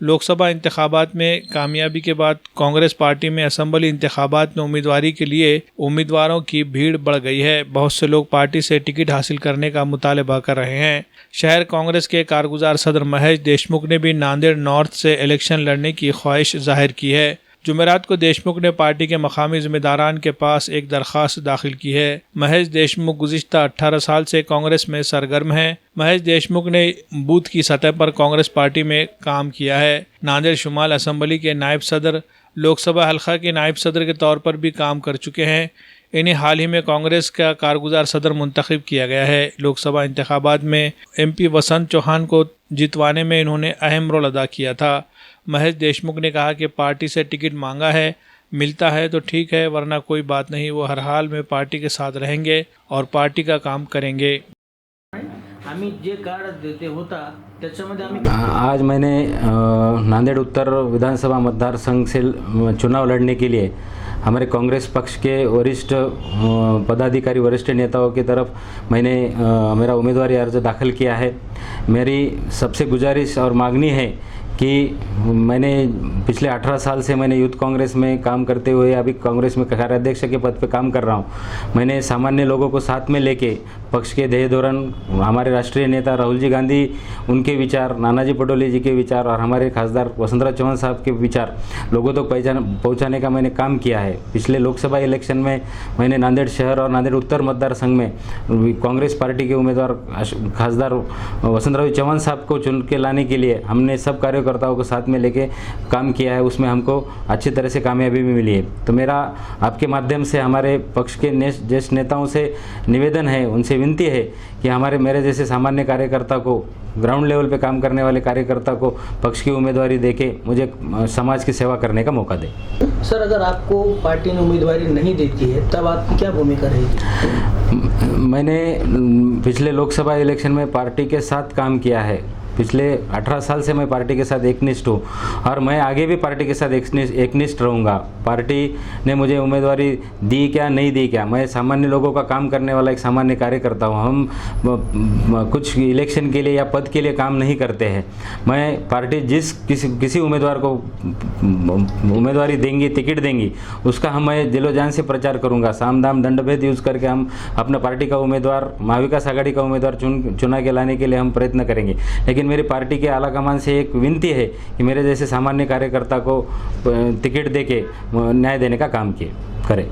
लोकसभा इंतखाबात में कामयाबी के बाद कांग्रेस पार्टी में असेंबली इंतखाबात में उम्मीदवारी के लिए उम्मीदवारों की भीड़ बढ़ गई है। बहुत से लोग पार्टी से टिकट हासिल करने का मुतालबा कर रहे हैं। शहर कांग्रेस के कारगुजार सदर महेश देशमुख ने भी नांदेड़ नॉर्थ से इलेक्शन लड़ने की ख्वाहिश जाहिर की है। जुमेरात को देशमुख ने पार्टी के मकामी जिम्मेदारान के पास एक दरख्वास्त दाखिल की है। महेश देशमुख गुज़िश्ता 18 साल से कांग्रेस में सरगर्म हैं। महेश देशमुख ने बूथ की सतह पर कांग्रेस पार्टी में काम किया है। नांदेड़ शुमाल असेंबली के नायब सदर, लोकसभा हल्का के नायब सदर के तौर पर भी काम कर चुके हैं। इन्हें हाल ही में कांग्रेस का कारगुजार सदर मुंतखब किया गया है। लोकसभा इंतखाबात में MP वसंत चौहान को जितवाने में इन्होंने अहम रोल अदा किया था। महेश देशमुख ने कहा कि पार्टी से टिकट मांगा है, मिलता है तो ठीक है, वरना कोई बात नहीं। वो हर हाल में पार्टी के साथ रहेंगे और पार्टी का काम करेंगे। आम्ही जे कार्ड देते होता त्याच्यामध्ये आम्ही आज मैंने नांदेड़ उत्तर विधानसभा मतदार संघ से चुनाव लड़ने के लिए हमारे कांग्रेस पक्ष के वरिष्ठ पदाधिकारी, वरिष्ठ नेताओं की तरफ मैंने मेरा उम्मीदवारी अर्ज दाखिल किया है। मेरी सबसे गुजारिश और मांगनी है कि मैंने पिछले 18 साल से मैंने यूथ कांग्रेस में काम करते हुए अभी कांग्रेस में कार्याध्यक्ष के पद पे काम कर रहा हूँ। मैंने सामान्य लोगों को साथ में लेके पक्ष के ध्येय धोरण, हमारे राष्ट्रीय नेता राहुल जी गांधी, उनके विचार, नानाजी पटोले जी के विचार और हमारे खासदार वसुंधरा चौहान साहब के विचार लोगों तक पहुँचाने का मैंने काम किया है। पिछले लोकसभा इलेक्शन में मैंने नांदेड़ शहर और नांदेड़ उत्तर मतदार संघ में कांग्रेस पार्टी के उम्मीदवार खासदार वसुंधरा चौहान साहब को चुन के लाने के लिए हमने सब कार्यकर्ताओं को साथ में लेके काम किया है। उसमें हमको अच्छी तरह से कामयाबी भी मिली है। तो मेरा आपके माध्यम से हमारे पक्ष के ज्येष्ठ नेताओं से निवेदन है, उनसे विनती है कि मेरे जैसे सामान्य कार्यकर्ता को, ग्राउंड लेवल पे काम करने वाले कार्यकर्ता को पक्ष की उम्मीदवारी देके मुझे समाज की सेवा करने का मौका दे। सर, अगर आपको पार्टी ने उम्मीदवारी नहीं देती है तब आपकी क्या भूमिका रहेगी? मैंने पिछले लोकसभा इलेक्शन में पार्टी के साथ काम किया है। पिछले 18 साल से मैं पार्टी के साथ एकनिष्ठ हूँ और मैं आगे भी पार्टी के साथ एकनिष्ठ रहूँगा। पार्टी ने मुझे उम्मीदवारी दी क्या नहीं दी क्या, मैं सामान्य लोगों का काम करने वाला एक सामान्य कार्यकर्ता हूँ। हम कुछ इलेक्शन के लिए या पद के लिए काम नहीं करते हैं। मैं पार्टी किसी उम्मीदवार को उम्मीदवारी देंगी, टिकट देंगी, उसका मैं दिलो जान से प्रचार करूँगा। साम दाम दंड भेद यूज़ करके हम अपना पार्टी का उम्मीदवार, महाविकास आघाड़ी का उम्मीदवार चुना के लाने के लिए हम प्रयत्न करेंगे। लेकिन मेरी पार्टी के आला कमान से एक विनती है कि मेरे जैसे सामान्य कार्यकर्ता को टिकट देके न्याय देने का काम करें।